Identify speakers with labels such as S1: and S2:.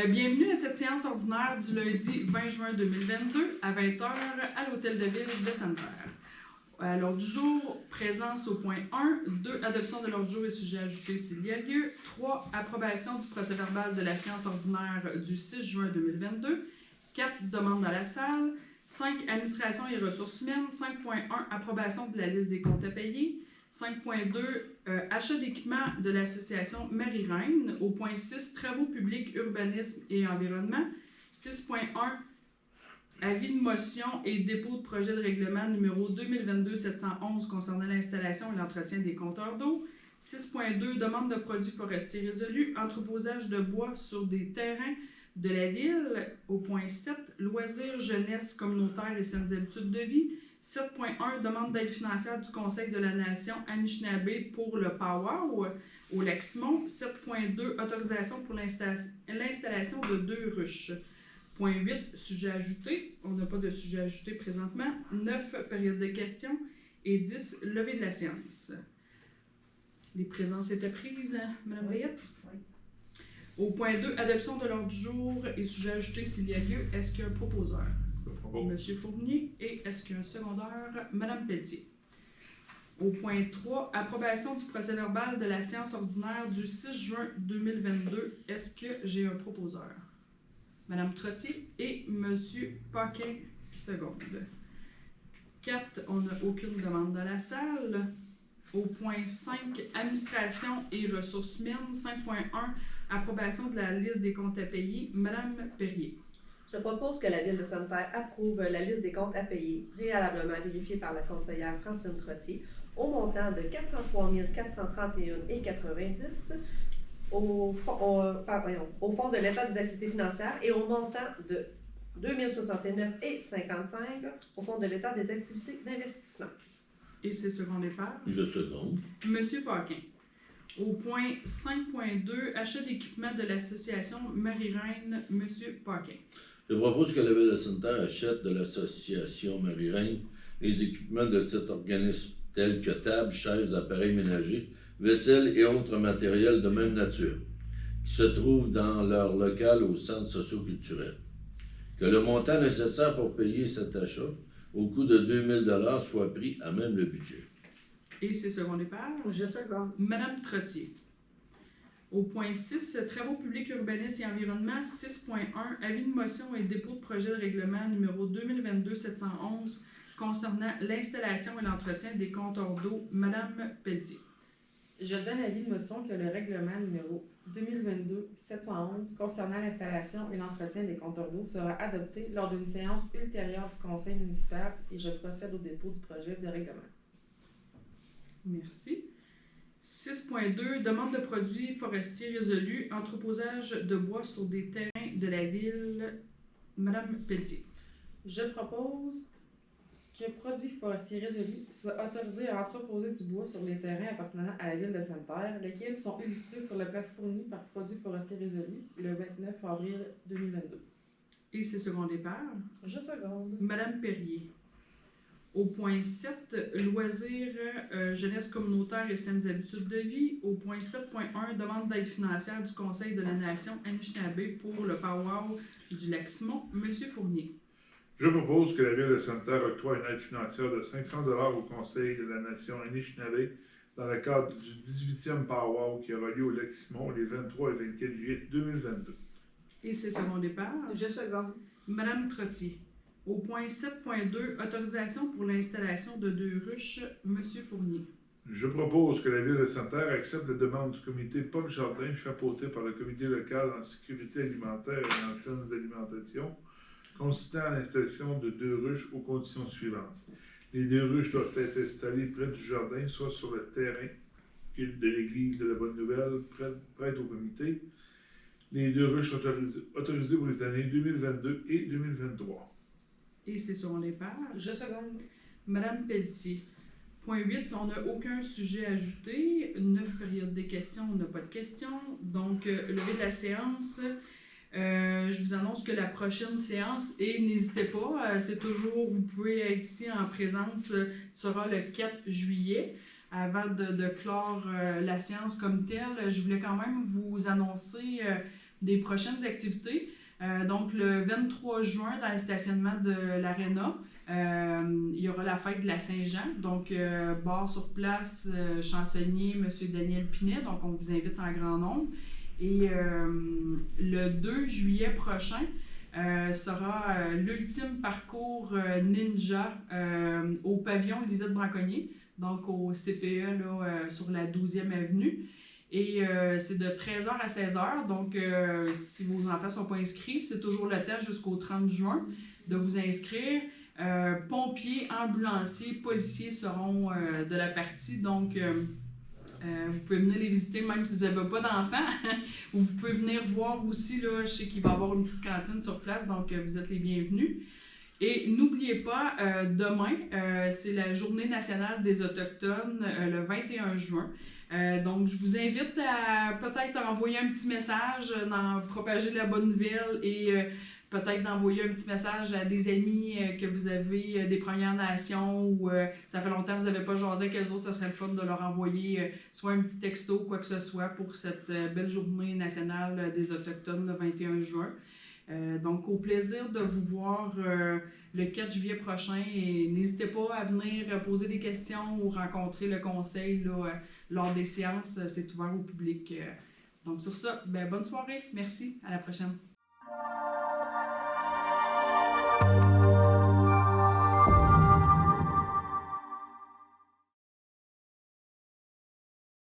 S1: Bienvenue à cette séance ordinaire du lundi 20 juin 2022 à 20h à l'Hôtel de Ville de Sainte-Terre. À l'ordre du jour, présence au point 1, 2, adoption de l'ordre du jour et sujet ajouté s'il y a lieu, 3, approbation du procès-verbal de la séance ordinaire du 6 juin 2022, 4, demande dans la salle, 5, administration et ressources humaines, 5.1, approbation de la liste des comptes à payer, 5.2, achat d'équipement de l'association Marie-Reine. Au point 6, travaux publics, urbanisme et environnement. 6.1, avis de motion et dépôt de projet de règlement numéro 2022-711 concernant l'installation et l'entretien des compteurs d'eau. 6.2, demande de produits forestiers résolus, entreposage de bois sur des terrains de la ville. Au point 7, loisirs, jeunesse, communautaire et saines habitudes de vie. 7.1, demande d'aide financière du Conseil de la Nation Anishinaabe pour le powwow au Lac-Simon. 7.2, autorisation pour l'installation de 2 ruches. Point 8, sujet ajouté. On n'a pas de sujet ajouté présentement. 9, période de questions. Et 10, levée de la séance. Les présences étaient prises, Mme Veillette?
S2: Oui.
S1: Au point 2, adoption de l'ordre du jour et sujet ajouté s'il y a lieu. Est-ce qu'il y a un proposeur? Monsieur Fournier. Et est-ce qu'il y a un secondaire? Madame Pelletier. Au point 3, approbation du procès-verbal de la séance ordinaire du 6 juin 2022. Est-ce que j'ai un proposeur? Madame Trottier et Monsieur Paquin, seconde. 4, on n'a aucune demande dans la salle. Au point 5, administration et ressources humaines. 5.1, approbation de la liste des comptes à payer. Madame Perrier.
S2: Je propose que la Ville de Sainte-Terre approuve la liste des comptes à payer, préalablement vérifiée par la conseillère Francine Trottier, au montant de 403 431,90 au fonds de l'État des activités financières et au montant de 2069,55 au fonds de l'État des activités d'investissement.
S1: Et c'est second départ.
S3: Je seconde.
S1: Monsieur Paquin. Au point 5.2, achat d'équipement de l'association Marie-Reine, Monsieur Paquin.
S3: Je propose que la Ville de Sainte-Terre achète de l'association Marie-Reine les équipements de cet organisme tels que tables, chaises, appareils ménagers, vaisselle et autres matériels de même nature, qui se trouvent dans leur local au centre socio-culturel. Que le montant nécessaire pour payer cet achat, au coût de 2 000 $, soit pris à même le budget.
S1: Et c'est second départ.
S2: Je seconde.
S1: Madame Trottier. Au point 6, travaux publics, urbanisme et environnement. 6.1, avis de motion et dépôt de projet de règlement numéro 2022-711 concernant l'installation et l'entretien des compteurs d'eau. Madame Pelletier.
S4: Je donne avis de motion que le règlement numéro 2022-711 concernant l'installation et l'entretien des compteurs d'eau sera adopté lors d'une séance ultérieure du conseil municipal et je procède au dépôt du projet de règlement.
S1: Merci. 6.2, demande de produits forestiers résolus, entreposage de bois sur des terrains de la ville. Madame Pelletier.
S4: Je propose que produits forestiers résolus soient autorisés à entreposer du bois sur les terrains appartenant à la ville de Sainte-Terre, lesquels sont illustrés sur le plan fourni par Produits forestiers résolus le 29 avril 2022.
S1: Et c'est second départ.
S2: Je seconde.
S1: Madame Perrier. Au point 7, loisirs, jeunesse communautaire et saines habitudes de vie. Au point 7.1, demande d'aide financière du Conseil de la Nation Anishinaabe pour le powwow du Lac-Simon. Monsieur Fournier.
S5: Je propose que la Ville de Sainte-Terre octroie une aide financière de 500 $ au Conseil de la Nation Anishinaabe dans le cadre du 18e powwow qui aura lieu au Lac-Simon les 23 et 24 juillet 2022.
S1: Et c'est second départ.
S2: Je seconde.
S1: Madame Trottier. Au point 7.2, autorisation pour l'installation de 2 ruches. Monsieur Fournier.
S5: Je propose que la Ville de Sainte-Terre accepte la demande du comité Pomme Jardin, chapeauté par le comité local en sécurité alimentaire et en saines d'alimentation, consistant à l'installation de 2 ruches aux conditions suivantes. Les 2 ruches doivent être installées près du jardin, soit sur le terrain de l'église de la Bonne Nouvelle, prête au comité. Les 2 ruches sont autorisées pour les années 2022 et 2023.
S1: Et c'est sur les pages.
S4: Je seconde.
S1: Madame Pelletier. Point 8, on n'a aucun sujet ajouté. 9 périodes de questions, on n'a pas de questions. Donc, levée de la séance. Je vous annonce que la prochaine séance, et n'hésitez pas, c'est toujours, vous pouvez être ici en présence, sera le 4 juillet. Avant de clore la séance comme telle, je voulais quand même vous annoncer des prochaines activités. Donc, le 23 juin, dans le stationnement de l'Arena, il y aura la fête de la Saint-Jean. Donc, bar sur place, chansonnier, M. Daniel Pinet. Donc, on vous invite en grand nombre. Et le 2 juillet prochain sera l'ultime parcours ninja au pavillon Lisette Braconnier, donc au CPE là, sur la 12e avenue. Et c'est de 13h à 16h. Donc, si vos enfants ne sont pas inscrits, c'est toujours le temps jusqu'au 30 juin de vous inscrire. Pompiers, ambulanciers, policiers seront de la partie. Donc, vous pouvez venir les visiter même si vous n'avez pas d'enfants. Ou vous pouvez venir voir aussi. Là, je sais qu'il va y avoir une petite cantine sur place. Donc, vous êtes les bienvenus. Et n'oubliez pas, demain, c'est la Journée nationale des Autochtones, le 21 juin. Donc, je vous invite à peut-être envoyer un petit message, propager la bonne nouvelle et peut-être d'envoyer un petit message à des amis que vous avez des Premières Nations ou ça fait longtemps que vous n'avez pas jasé avec eux autres, ça serait le fun de leur envoyer soit un petit texto ou quoi que ce soit pour cette belle Journée nationale des Autochtones le 21 juin. Donc, au plaisir de vous voir le 4 juillet prochain et n'hésitez pas à venir poser des questions ou rencontrer le conseil là, lors des séances, c'est ouvert au public. Donc, sur ça, bonne soirée, merci, à la prochaine.